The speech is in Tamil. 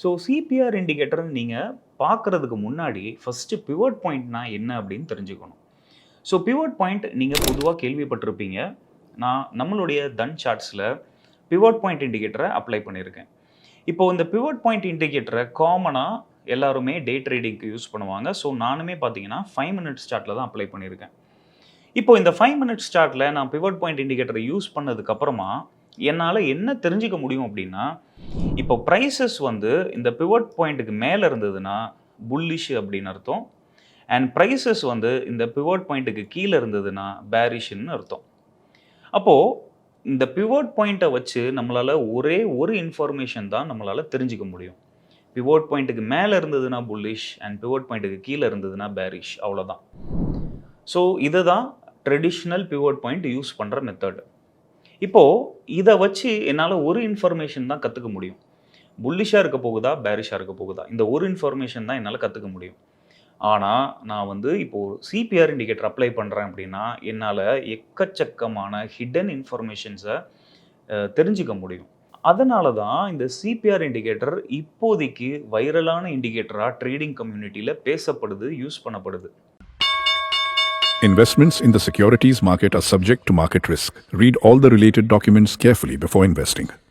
ஸோ சிபிஆர் இண்டிகேட்டர் நீங்கள் பார்க்குறதுக்கு முன்னாடி ஃபஸ்ட்டு பிவோட் பாயிண்ட்னா என்ன அப்படின்னு தெரிஞ்சுக்கணும். ஸோ பிவோட் பாயிண்ட் நீங்கள் பொதுவாக கேள்விப்பட்டிருப்பீங்க. நான் நம்மளுடைய தன் சார்ட்ஸில் பிவோட் பாயிண்ட் இண்டிகேட்டரை அப்ளை பண்ணியிருக்கேன். இப்போ இந்த பிவோட் பாயிண்ட் இண்டிகேட்டரை காமனாக எல்லாருமே டே ட்ரேடிங்க்கு யூஸ் பண்ணுவாங்க. ஸோ நானுமே பார்த்தீங்கன்னா 5 மினிட்ஸ் சார்ட்டில் தான் அப்ளை பண்ணியிருக்கேன். இப்போ இந்த 5 மினிட்ஸ் சார்ட்டில் நான் பிவோட் பாயிண்ட் இண்டிகேட்டரை யூஸ் பண்ணதுக்கப்புறமா என்னால் என்ன தெரிஞ்சுக்க முடியும் அப்படின்னா, இப்போ ப்ரைஸஸ் வந்து இந்த பிவோட் பாயிண்ட்டுக்கு மேலே இருந்ததுன்னா புல்லிஷ் அப்படின்னு அர்த்தம். அண்ட் ப்ரைஸஸ் வந்து இந்த பிவோட் பாயிண்ட்டுக்கு கீழே இருந்ததுன்னா பேரிஷ்ன்னு அர்த்தம். அப்போது இந்த பிவோட் பாயிண்ட்டை வச்சு நம்மளால் ஒரே ஒரு இன்ஃபர்மேஷன் தான் நம்மளால் தெரிஞ்சுக்க முடியும். பிவோட் பாயிண்ட்டுக்கு மேலே இருந்ததுன்னா புல்லிஷ் அண்ட் பிவோட் பாயிண்ட்டுக்கு கீழே இருந்ததுன்னா பேரிஷ், அவ்வளோதான். ஸோ இதுதான் ட்ரெடிஷ்னல் பிவோட் பாயிண்ட் யூஸ் பண்ணுற மெத்தட். இப்போது இதை வச்சு என்னால் ஒரு இன்ஃபர்மேஷன் தான் கற்றுக்க முடியும். புல்லிஷாக இருக்க போகுதா பேரிஷாக இருக்க போகுதா, இந்த ஒரு இன்ஃபர்மேஷன் தான் என்னால் கற்றுக்க முடியும். ஆனால் நான் வந்து இப்போது சிபிஆர் இண்டிகேட்டர் அப்ளை பண்ணுறேன் அப்படின்னா என்னால் எக்கச்சக்கமான ஹிடன் இன்ஃபர்மேஷன்ஸை தெரிஞ்சுக்க முடியும். அதனால தான் இந்த சிபிஆர் இண்டிகேட்டர் இப்போதைக்கு வைரலான இண்டிகேட்டராக ட்ரேடிங் கம்யூனிட்டியில் பேசப்படுது, யூஸ் பண்ணப்படுது. Investments in the securities market are subject to market risk. Read all the related documents carefully before investing.